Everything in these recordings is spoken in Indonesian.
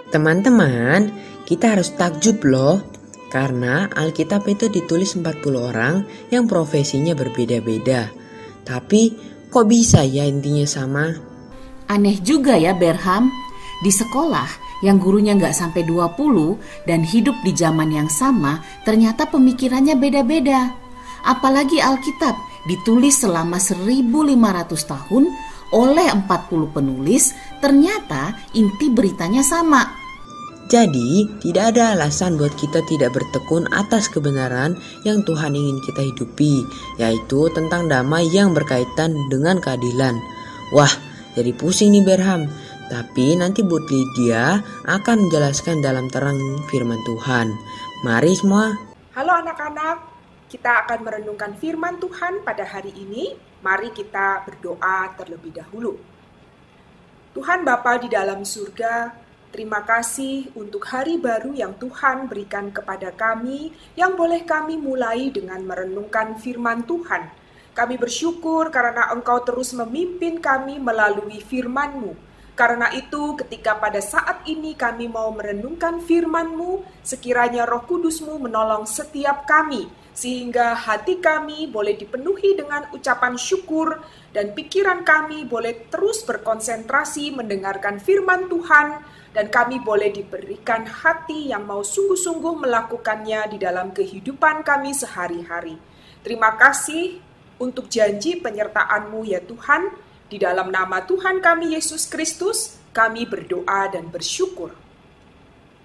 Teman-teman, kita harus takjub loh, karena Alkitab itu ditulis 40 orang yang profesinya berbeda-beda. Tapi kok bisa ya intinya sama? Aneh juga ya Berham, di sekolah yang gurunya nggak sampai 20 dan hidup di zaman yang sama, ternyata pemikirannya beda-beda. Apalagi Alkitab ditulis selama 1500 tahun oleh 40 penulis, ternyata inti beritanya sama. Jadi, tidak ada alasan buat kita tidak bertekun atas kebenaran yang Tuhan ingin kita hidupi, yaitu tentang damai yang berkaitan dengan keadilan. Wah, jadi pusing nih Berham. Tapi nanti Bu Lydia akan menjelaskan dalam terang firman Tuhan. Mari semua. Halo anak-anak, kita akan merenungkan firman Tuhan pada hari ini. Mari kita berdoa terlebih dahulu. Tuhan Bapa di dalam surga, terima kasih untuk hari baru yang Tuhan berikan kepada kami, yang boleh kami mulai dengan merenungkan firman Tuhan. Kami bersyukur karena Engkau terus memimpin kami melalui firman-Mu. Karena itu, ketika pada saat ini kami mau merenungkan firman-Mu, sekiranya Roh Kudus-Mu menolong setiap kami, sehingga hati kami boleh dipenuhi dengan ucapan syukur, dan pikiran kami boleh terus berkonsentrasi mendengarkan firman Tuhan, dan kami boleh diberikan hati yang mau sungguh-sungguh melakukannya di dalam kehidupan kami sehari-hari. Terima kasih untuk janji penyertaan-Mu ya Tuhan. Di dalam nama Tuhan kami Yesus Kristus, kami berdoa dan bersyukur.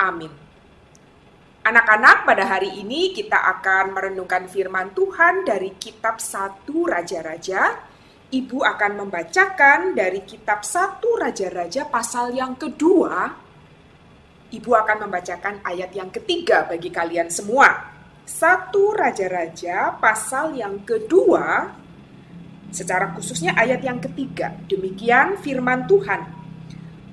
Amin. Anak-anak, pada hari ini kita akan merenungkan firman Tuhan dari kitab 1 Raja-Raja. Ibu akan membacakan dari kitab 1 Raja-Raja pasal yang kedua. Ibu akan membacakan ayat yang ketiga bagi kalian semua. 1 Raja-Raja pasal yang kedua, secara khususnya ayat yang ketiga. Demikian firman Tuhan.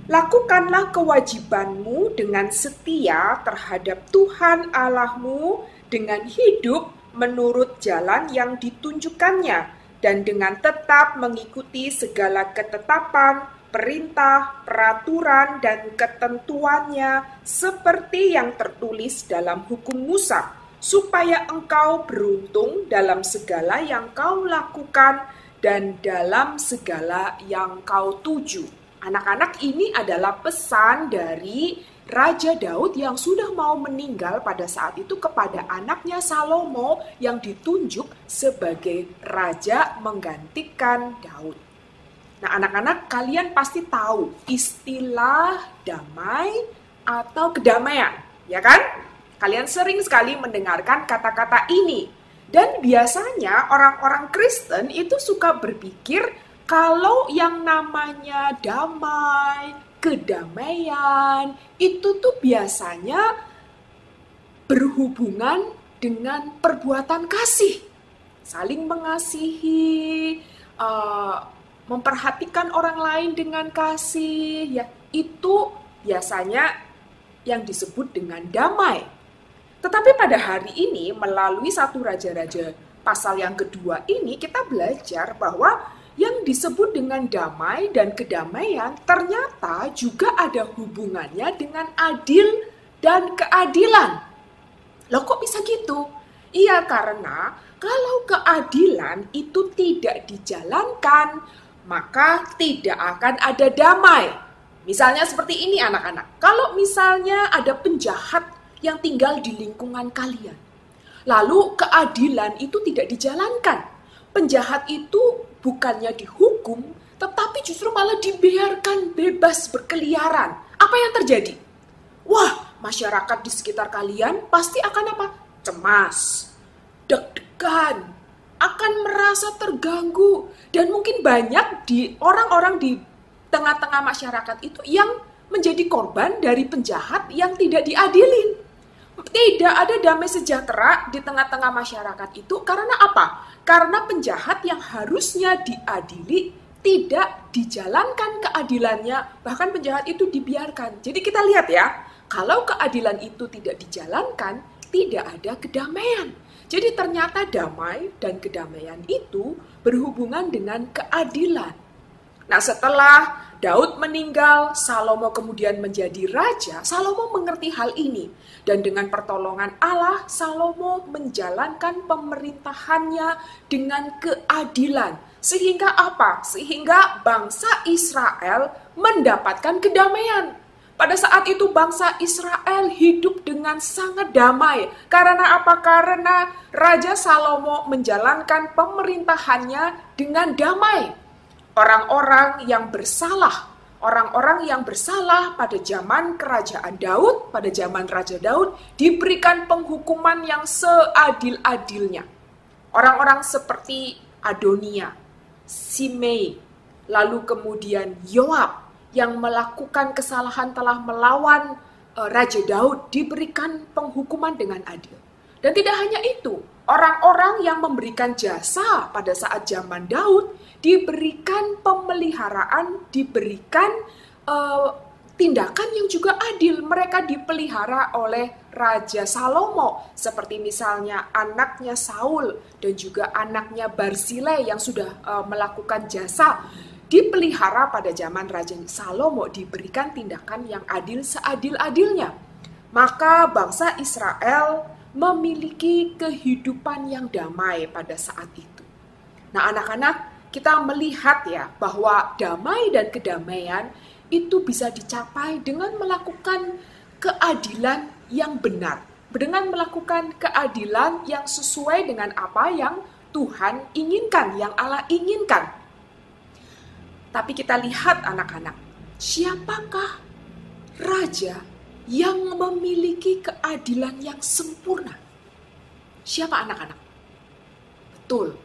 Lakukanlah kewajibanmu dengan setia terhadap Tuhan Allahmu dengan hidup menurut jalan yang ditunjukkannya dan dengan tetap mengikuti segala ketetapan, perintah, peraturan, dan ketentuannya seperti yang tertulis dalam hukum Musa, supaya engkau beruntung dalam segala yang kau lakukan dan dalam segala yang kau tuju. Anak-anak, ini adalah pesan dari Raja Daud yang sudah mau meninggal pada saat itu kepada anaknya Salomo yang ditunjuk sebagai raja menggantikan Daud. Nah anak-anak, kalian pasti tahu istilah damai atau kedamaian, ya kan? Kalian sering sekali mendengarkan kata-kata ini. Dan biasanya orang-orang Kristen itu suka berpikir kalau yang namanya damai, kedamaian, itu tuh biasanya berhubungan dengan perbuatan kasih. Saling mengasihi, memperhatikan orang lain dengan kasih, ya itu biasanya yang disebut dengan damai. Tetapi pada hari ini melalui 1 Raja-Raja pasal yang kedua ini kita belajar bahwa yang disebut dengan damai dan kedamaian ternyata juga ada hubungannya dengan adil dan keadilan. Loh kok bisa gitu? Iya, karena kalau keadilan itu tidak dijalankan, maka tidak akan ada damai. Misalnya seperti ini anak-anak. Kalau misalnya ada penjahat yang tinggal di lingkungan kalian, lalu keadilan itu tidak dijalankan, penjahat itu bukannya dihukum, tetapi justru malah dibiarkan bebas berkeliaran. Apa yang terjadi? Wah, masyarakat di sekitar kalian pasti akan apa? Cemas, deg-degan, akan merasa terganggu. Dan mungkin banyak di orang-orang di tengah-tengah masyarakat itu yang menjadi korban dari penjahat yang tidak diadilin. Tidak ada damai sejahtera di tengah-tengah masyarakat itu karena apa? Karena penjahat yang harusnya diadili tidak dijalankan keadilannya, bahkan penjahat itu dibiarkan. Jadi kita lihat ya, kalau keadilan itu tidak dijalankan, tidak ada kedamaian. Jadi ternyata damai dan kedamaian itu berhubungan dengan keadilan. Nah setelah Daud meninggal, Salomo kemudian menjadi raja. Salomo mengerti hal ini. Dan dengan pertolongan Allah, Salomo menjalankan pemerintahannya dengan keadilan. Sehingga apa? Sehingga bangsa Israel mendapatkan kedamaian. Pada saat itu bangsa Israel hidup dengan sangat damai. Karena apa? Karena Raja Salomo menjalankan pemerintahannya dengan damai. Orang-orang yang bersalah pada zaman kerajaan Daud, pada zaman Raja Daud, diberikan penghukuman yang seadil-adilnya. Orang-orang seperti Adonia, Simei, lalu kemudian Yoab yang melakukan kesalahan telah melawan Raja Daud diberikan penghukuman dengan adil. Dan tidak hanya itu, orang-orang yang memberikan jasa pada saat zaman Daud diberikan pemeliharaan, diberikan tindakan yang juga adil. Mereka dipelihara oleh Raja Salomo, seperti misalnya anaknya Saul dan juga anaknya Barzilai yang sudah melakukan jasa. Dipelihara pada zaman Raja Salomo, diberikan tindakan yang adil seadil-adilnya. Maka bangsa Israel memiliki kehidupan yang damai pada saat itu. Nah, anak-anak, kita melihat ya bahwa damai dan kedamaian itu bisa dicapai dengan melakukan keadilan yang benar, dengan melakukan keadilan yang sesuai dengan apa yang Tuhan inginkan, yang Allah inginkan. Tapi kita lihat anak-anak, siapakah raja yang memiliki keadilan yang sempurna? Siapa anak-anak? Betul,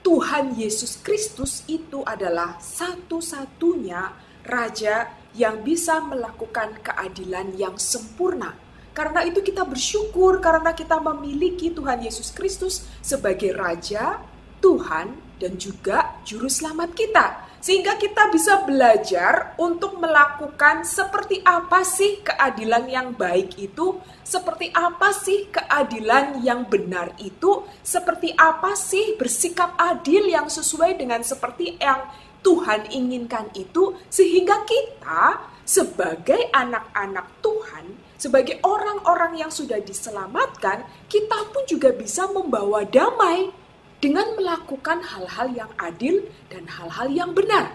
Tuhan Yesus Kristus itu adalah satu-satunya raja yang bisa melakukan keadilan yang sempurna. Karena itu kita bersyukur karena kita memiliki Tuhan Yesus Kristus sebagai raja, Tuhan, dan juga juru selamat kita. Sehingga kita bisa belajar untuk melakukan seperti apa sih keadilan yang baik itu, seperti apa sih keadilan yang benar itu, seperti apa sih bersikap adil yang sesuai dengan seperti yang Tuhan inginkan itu, sehingga kita sebagai anak-anak Tuhan, sebagai orang-orang yang sudah diselamatkan, kita pun juga bisa membawa damai dengan melakukan hal-hal yang adil dan hal-hal yang benar.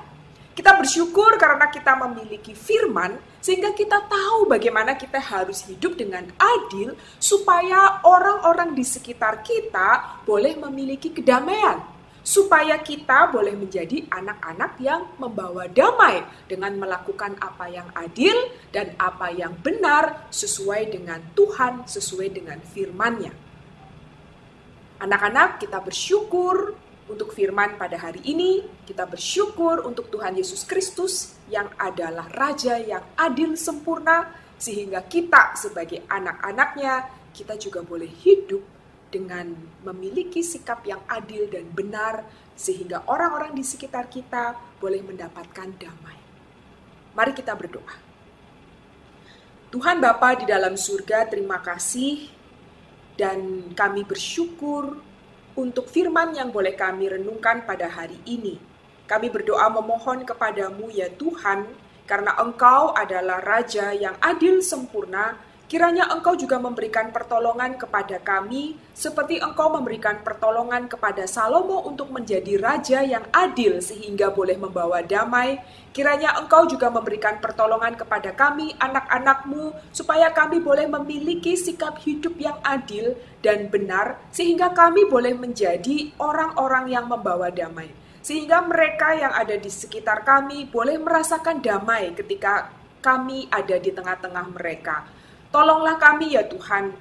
Kita bersyukur karena kita memiliki firman, sehingga kita tahu bagaimana kita harus hidup dengan adil, supaya orang-orang di sekitar kita boleh memiliki kedamaian. Supaya kita boleh menjadi anak-anak yang membawa damai dengan melakukan apa yang adil dan apa yang benar sesuai dengan Tuhan, sesuai dengan firman-Nya. Anak-anak, kita bersyukur untuk firman pada hari ini. Kita bersyukur untuk Tuhan Yesus Kristus yang adalah Raja yang adil sempurna, sehingga kita sebagai anak-anaknya, kita juga boleh hidup dengan memiliki sikap yang adil dan benar, sehingga orang-orang di sekitar kita boleh mendapatkan damai. Mari kita berdoa. Tuhan Bapa di dalam surga, terima kasih. Dan kami bersyukur untuk firman yang boleh kami renungkan pada hari ini. Kami berdoa memohon kepadamu ya Tuhan, karena Engkau adalah Raja yang adil sempurna, kiranya Engkau juga memberikan pertolongan kepada kami, seperti Engkau memberikan pertolongan kepada Salomo untuk menjadi Raja yang adil sehingga boleh membawa damai. Kiranya Engkau juga memberikan pertolongan kepada kami, anak-anak-Mu, supaya kami boleh memiliki sikap hidup yang adil dan benar, sehingga kami boleh menjadi orang-orang yang membawa damai. Sehingga mereka yang ada di sekitar kami boleh merasakan damai ketika kami ada di tengah-tengah mereka. Tolonglah kami ya Tuhan,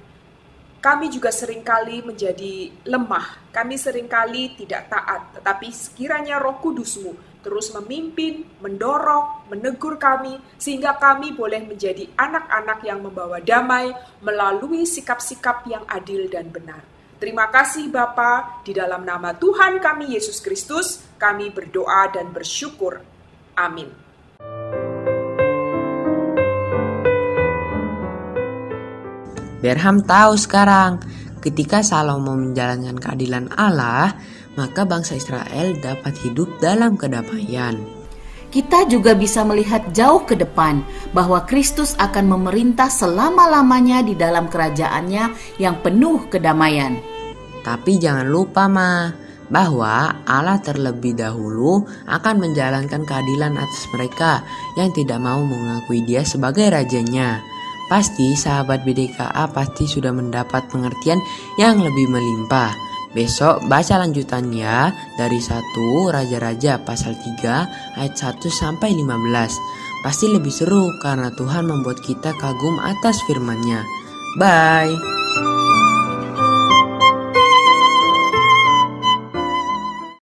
kami juga seringkali menjadi lemah, kami seringkali tidak taat, tetapi sekiranya Roh Kudus-Mu terus memimpin, mendorong, menegur kami, sehingga kami boleh menjadi anak-anak yang membawa damai melalui sikap-sikap yang adil dan benar. Terima kasih Bapa, di dalam nama Tuhan kami Yesus Kristus, kami berdoa dan bersyukur. Amin. Berham tahu sekarang, ketika Salomo menjalankan keadilan Allah, maka bangsa Israel dapat hidup dalam kedamaian. kita juga bisa melihat jauh ke depan bahwa Kristus akan memerintah selama-lamanya di dalam kerajaannya yang penuh kedamaian. Tapi jangan lupa bahwa Allah terlebih dahulu akan menjalankan keadilan atas mereka yang tidak mau mengakui Dia sebagai rajanya. Pasti sahabat BDKA pasti sudah mendapat pengertian yang lebih melimpah. Besok baca lanjutannya dari 1 Raja-Raja pasal 3 ayat 1 sampai 15. Pasti lebih seru karena Tuhan membuat kita kagum atas firman-Nya. Bye.